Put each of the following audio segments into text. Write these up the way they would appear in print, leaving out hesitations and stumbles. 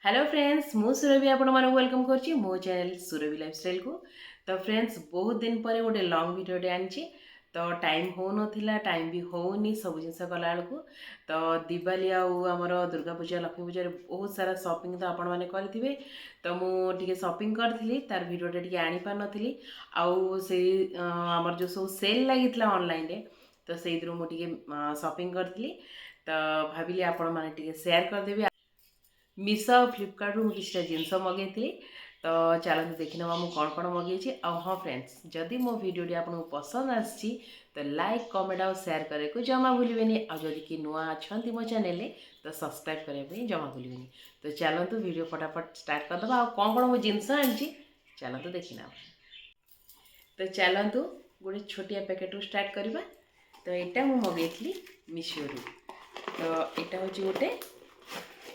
Hello friends मु सुरभि आपण मानक वेलकम करछि मो चैनल सुरभि लाइफस्टाइल को। तो फ्रेंड्स बहुत दिन पर गोटे लॉन्ग वीडियोटे आनी तो टाइम हो नथिला टाइम भी होनी सब जिनस कला बेलू। तो दिवाली आमर दुर्गा पूजा लक्ष्मी पूजा बहुत सारा शॉपिंग तो आपण मैंने करेंगे। तो मुझे शॉपिंग करी तार वीडियोटे टी आनी पार नी आउ से आमर जो सब सेल लगी ऑनलाइन तो से मुझे शॉपिंग करी। तो भाविली आपण मैंने शेयर करदेवी मिशो और फ्लिपकार्ट रू किसी जिनस मगेली। तो चलते देखने मुझे कौन कौन मगेची। हाँ फ्रेंड्स जदि मो वीडियोटी आपको पसंद आसी तो लाइक कमेंट और शेयर करे को जमा भूलें। आदि कि नुआ अच्छा मो चैनल तो सब्सक्राइब करने जमा भूलें। तो चलतु वीडियो फटाफट स्टार्ट करदे आ कौन कौन मो जिनस आनी चलतु देखना। तो चलतु गोटे छोटिया पैकेट रू स्टार्ट करवा। तो यहाँ मुझे मगेली मिशो रू। तो यहाँ हूँ गोटे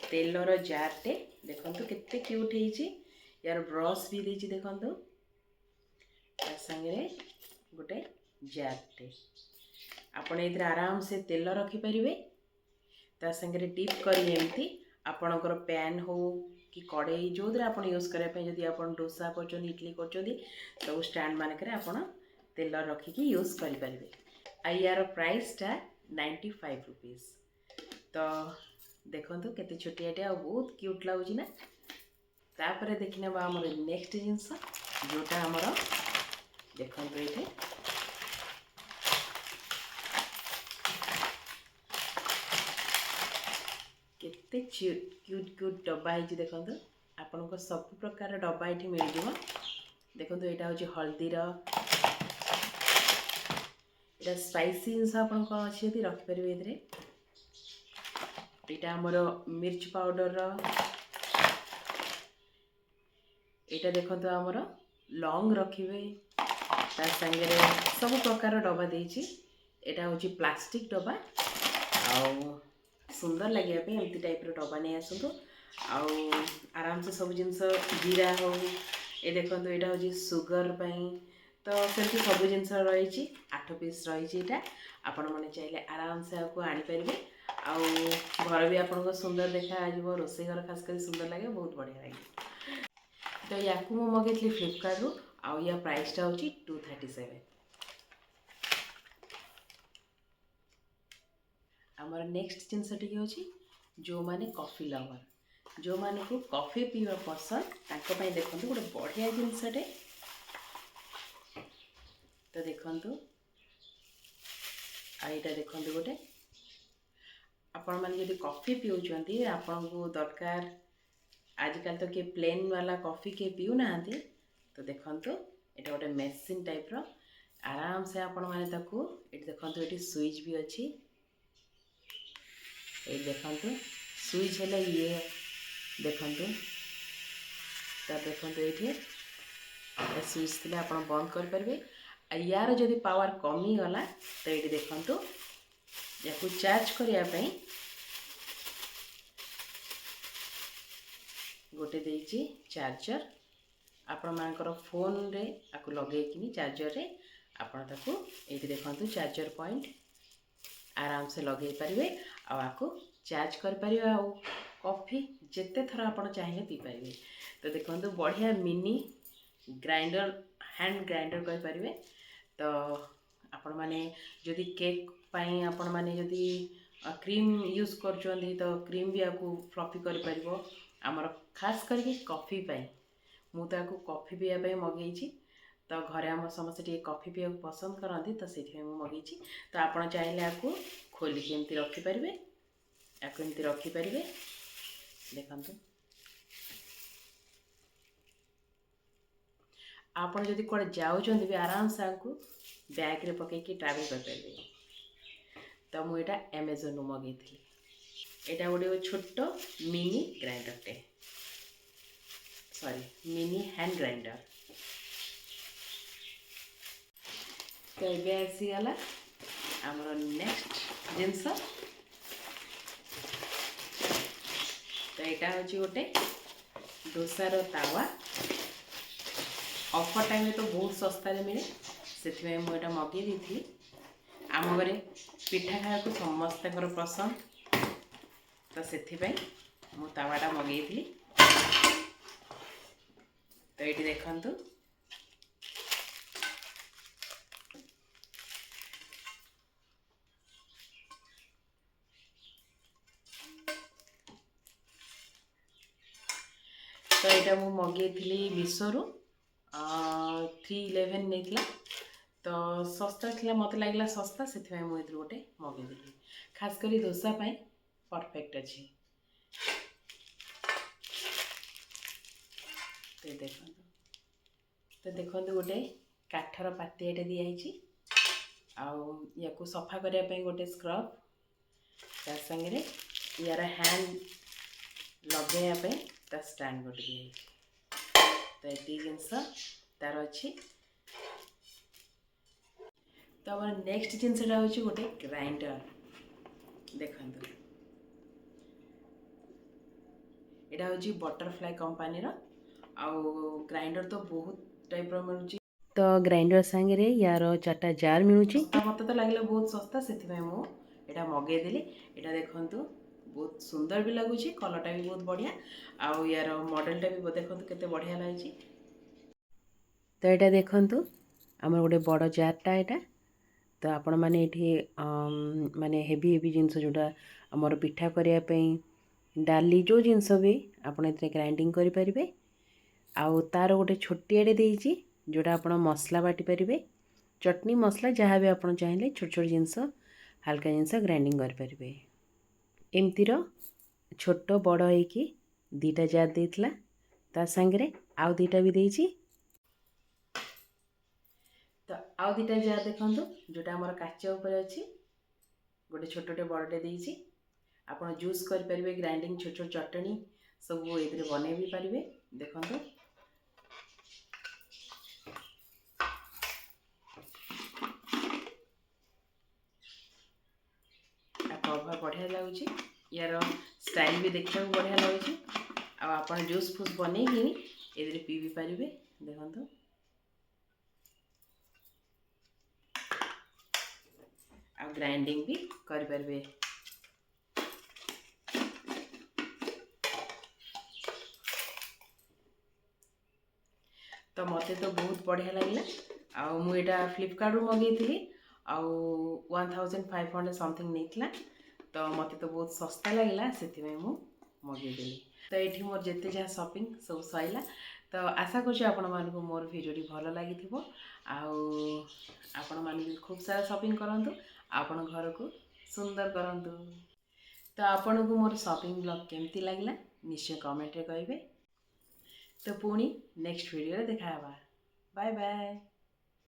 तेलर जारटे देखो केते क्यूट है यार ब्रश भी देती देखो सांगे गोटे जारटे आपण ये आराम से तेल रखिपारे ता सांगे डिप करी आपणकर पैन हो कि कड़े जो आप यूज करने जदि आप डोसा कर इडली कर सब स्टैंड मानक तेल रखिकी यूज करें। यार प्राइसटा 95 रुपीज। तो देखो केते छोटियाटे आ बहुत क्यूट लगुच ना। तापर देखने आम नेक्स्ट जिनस जोटा आमर देखो ये केते क्यूट क्यूट डब्बा है देखो आपण को सब प्रकार डब्बा ये मिल जाव। देखो यहाँ हूँ हल्दीर ये स्पाइसी जिनस आप कौन अच्छी रखिपारे। यहाँ आमर मिर्च पाउडर यहाँ देखो आमर लौंग रखिए सांगे सब प्रकार डब्बा देती। यहाँ हूँ प्लास्टिक डब्बा आउ सुंदर लगे एमती टाइप डब्बा नहीं आसतु आराम से सब जिनस जीरा हो ये देखो यहाँ हूँ सुगर पाई। तो सेमती सब जिनस रही 8 पीस रही आपण मैंने चाहिए आराम से आपको आनीपारे आउ घर भी आपको सुंदर देखा रोसे घर खास कर सुंदर लगे बहुत बढ़िया लगे। तो या मगेली फ्लिपकार्ट रू आउ या प्राइसटा हूँ 237। आमर नेक्स्ट जिनस टी अच्छी जो माने कॉफी लवर जो माने को कॉफी पीवा पसंद तांको देखो गोटे बढ़िया जिनसटे। तो देखु आईटा देखो गोटे आपण मैंने जब कॉफी पीऊँच आपन को दरकार आजकल तो किए प्लेन वाला कॉफी किए पीऊ ना। तो देखो ये गोटे मेसिन टाइप रो आराम से आपण मैंने ये देखो ये स्विच भी अच्छी ये देखो स्विच है ये देखो। तो देखो ये स्विच थी आप बंद करेंगे। यार जदि पावर कमी गला तो ये देखो या चार्ज करने गोटे देची चार्जर आपण मानकर फोन रे आकु लगेकिनी चार्जर रे आपण ताकू ये देखो चार्जर पॉइंट आराम से लगे पारे आकु चार्ज कर पारे आ कॉफी जिते थर आप चाहिए पी पारे। तो देखो बढ़िया मिनी ग्राइंडर हैंड ग्राइंडर कह पारे। तो आपण माने जदि केक पाई आपण माने जदि क्रीम यूज कर तो क्रीम भी आपको फ्लफी कर पारिबो। आमर खास करके कॉफी पाई मुझे कॉफी पीवाई मगेची। तो घरे आम समस्त कॉफी पीवा पसंद करती तो से मगेची। तो आप चाहिए आपको खोलिक एमती रखिपारे आपको एमती रखिपारे देखु आप जदि कड़े जाऊँ भी आराम से आपको बैग रे पकईकी ट्रावेल कर। तो मुझे अमेजन मगेली यहाँ गोटे छोट मिनी ग्राइंडरटे सॉरी मिनी हैंड ग्राइंडर। तो ये आसीगला आमर नेक्स्ट जिनस। तो यहाँ हूँ गोटे डोसार तावा ऑफर टाइम तो बहुत सस्ता मिले से मुझे मगे थी। आम घरे पिठा खाया समस्त पसंद तो से तावाटा मगेली तो ये देखंतु तो यहाँ मुझे मगेली मिशोरू 311 नहीं तो सस्ता थी मत लगला सस्ता से मुझे गोटे मगेदेली खास कर दोसा परफेक्ट अच्छी तो देखो गोटे काठर पातियाटे दिखाई या सफा करने गोटे स्क्रब ता संगे यार हैंड लगेवाई ता स्टैंड गोटे दिखाई तो ये जिनस तार अच्छी तो आम नेक्स्ट जिनसा हूँ गोटे ग्राइंडर देखो यहाँ हूँ बटरफ्लाई कंपानी आउ ग्राइंडर तो बहुत टाइप मिलूँ तो ग्राइंडर सांगे यार 4टा जार मिलूँ मत तो लगे बहुत सस्ता से मुझे मगेदेली यहाँ देखूँ बहुत सुंदर भी लगुच कलरटा भी बहुत बढ़िया आउ यार मॉडलटा भी देखो केते बढ़िया लगी तो यहाँ देखूँ आम गोटे बड़ जारटा यहाँ तो आपण मैंने ये माने हेवी हेवी जिनस जोटा आमर पिठा करने डाली जो जिनस भी आपड़ ए ग्राइंडिंग करें आउ तार गोटे छोटियाटे देती जोटा आप मसला बाटी पारे चटनी मसला जहाँ भी आप चाहिए छोट छोट जिनस हल्का जिनस ग्राइंडिंग करें एमतीर छोट बड़ होगी 2टा जार देता ता सांगे आउ 2टा भी देती तो आउ 2टा जार देखो जोटा आम काच उपर अच्छी गोटे छोटे बड़टे देती आप जूस करेंगे ग्राइंडिंग छोट छोट चटनी सब ये बन भी पारे देखो कवर बढ़िया लगुच यार स्टाइल भी देखा बढ़िया लगुच आप जूस फूस बन ये पी भी पारे देखो आ ग्राइंडिंग भी करें तो मते तो बहुत बढ़िया लगे आउ मुझा फ्लिपकार्ट मंगेली आउ 1500 समथिंग नहीं तो मते तो बहुत सस्ता लगला से मगेदेली तो ये मोर जिते जहाँ शॉपिंग सब सैला तो आशा करूँ आपण मानक मोर भिडियोटी भल लगी आपण मैंने खूब सारा शॉपिंग करूँ आपण घर को सुंदर करूँ तो आपण को मोर शॉपिंग ब्लॉग केमती लगला निश्चय कमेंट रे कहिबे तो पुणी नेक्स्ट वीडियो देखा बाय बाय।